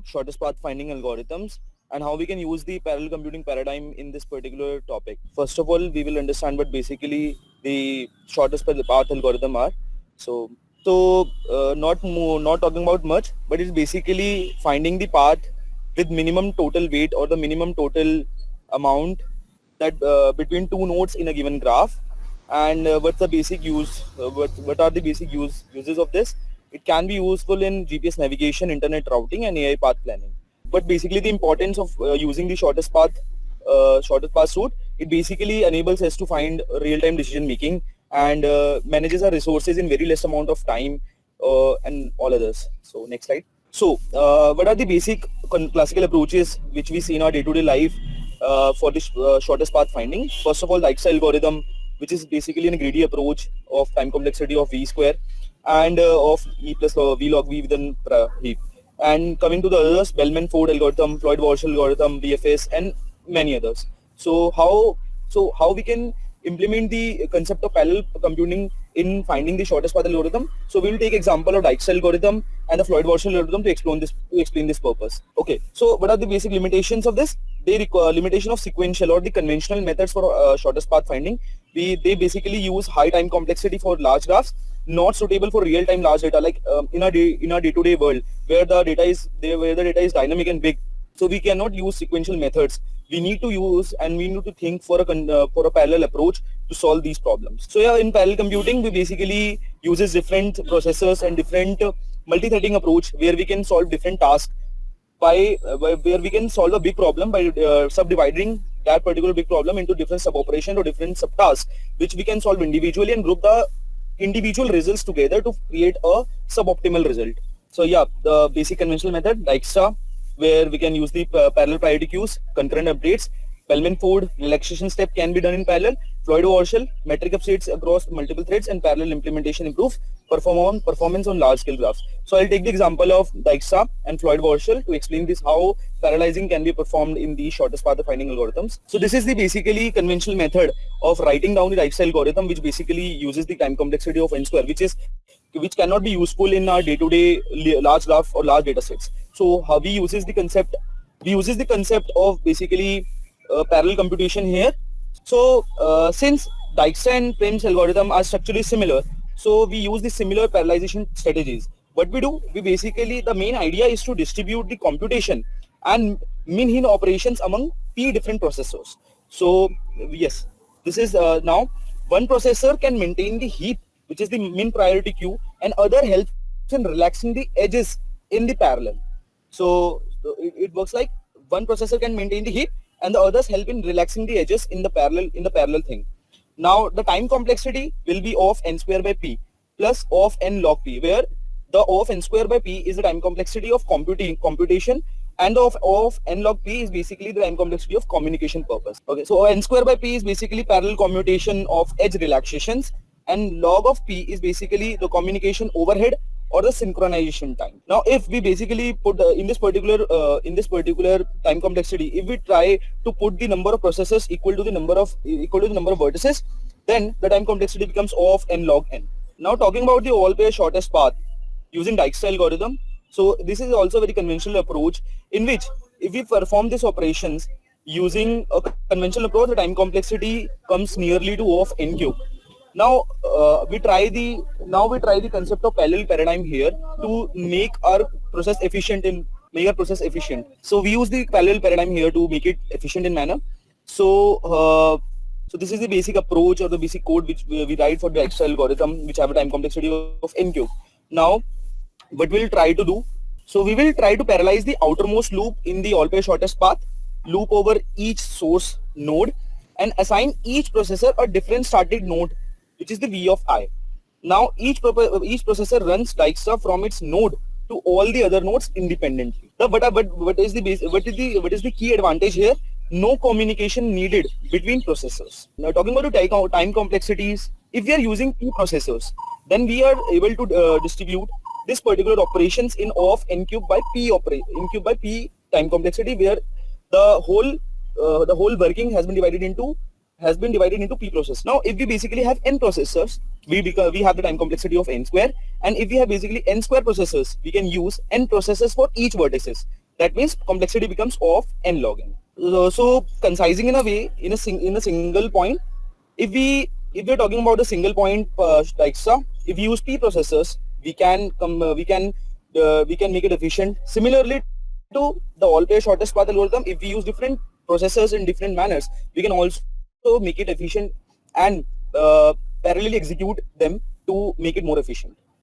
shortest path finding algorithms and how we can use the parallel computing paradigm in this particular topic. First of all, we will understand what basically the shortest path algorithm are. Not talking about much, but it's basically finding the path with minimum total weight or the minimum total amount that between two nodes in a given graph. And what's the basic use? What are the basic uses of this? It can be useful in GPS navigation, internet routing, and AI path planning. But basically, the importance of using the shortest path route, it basically enables us to find real-time decision making and manages our resources in very less amount of time and all others. So next slide. So what are the basic classical approaches which we see in our day-to-day life for this shortest path finding? First of all, the Dijkastra algorithm, which is basically a greedy approach of time complexity of V square and of E plus V log V within heap. And coming to the others, Bellman-Ford algorithm, Floyd-Warshall algorithm, BFS, and many others. So how we can implement the concept of parallel computing in finding the shortest path algorithm? So we will take example of Dijkastra algorithm and the Floyd-Warshall algorithm to explain this purpose. Okay, so what are the basic limitations of this? They require limitation of sequential or the conventional methods for shortest path finding. They basically use high time complexity for large graphs, not suitable for real-time large data, like in our day-to-day world where the data is dynamic and big. So we cannot use sequential methods. We need to think for a parallel approach to solve these problems. So yeah, in parallel computing, we basically uses different processors and different multi-threading approach where we can solve different tasks where we can solve a big problem by subdividing that particular big problem into different sub-operations or different subtasks, which we can solve individually and group the individual results together to create a suboptimal result. So yeah, the basic conventional method, Dijkastra, where we can use the parallel priority queues, concurrent updates. Bellman-Ford, relaxation step can be done in parallel. Floyd-Warshall, metric updates across multiple threads, and parallel implementation improves performance on large scale graphs. So I'll take the example of Dijkastra and Floyd-Warshall to explain this, how parallelizing can be performed in the shortest path finding algorithms. So this is the basically conventional method of writing down the Dijkastra algorithm, which basically uses the time complexity of n square, which cannot be useful in our day-to-day large graph or large data sets. So how we uses the concept? We uses the concept of basically parallel computation here. So since Dijkastra and Prim's algorithm are structurally similar, so we use the similar parallelization strategies. What we do, the main idea is to distribute the computation and min-hin operations among p different processors. So yes, this is now one processor can maintain the heap, which is the min priority queue, and other helps in relaxing the edges in the parallel. So it works like one processor can maintain the heap and the others help in relaxing the edges in the parallel thing. Now the time complexity will be of n square by p plus of n log p, where the of n square by p is the time complexity of computation, and of n log p is basically the time complexity of communication purpose. Okay, so n square by p is basically parallel commutation of edge relaxations, and log of p is basically the communication overhead or the synchronization time. Now, if we basically put in this particular time complexity, if we try to put the number of processors equal to the number of vertices, then the time complexity becomes of n log n. Now, talking about the all-pair shortest path using Dijkastra algorithm. So this is also a very conventional approach in which if we perform these operations using a conventional approach, the time complexity comes nearly to of n cube. Now we try the concept of parallel paradigm here to make our process efficient. So we use the parallel paradigm here to make it efficient in manner. So this is the basic approach or the basic code which we write for the Dijkastra algorithm, which have a time complexity of n cube. Now what we'll try to do, so we will try to parallelize the outermost loop in the all pair shortest path, loop over each source node, and assign each processor a different starting node, which is the V of I. Now each processor runs Dijkastra from its node to all the other nodes independently. But what is the key advantage here? No communication needed between processors. Now talking about the time complexities, if we are using two processors, then we are able to distribute this particular operations in of n cube by p time complexity, where the whole working has been divided into has been divided into p process. Now, if we basically have n processors, we have the time complexity of n square, and if we have basically n square processors, we can use n processors for each vertices. That means complexity becomes of n log n. So concising in a way, in a single point, if we're talking about a single point Dijkastra, if we use p processors, we can make it efficient. Similarly to the all pair shortest path algorithm, if we use different processors in different manners, we can also make it efficient and parallelly execute them to make it more efficient.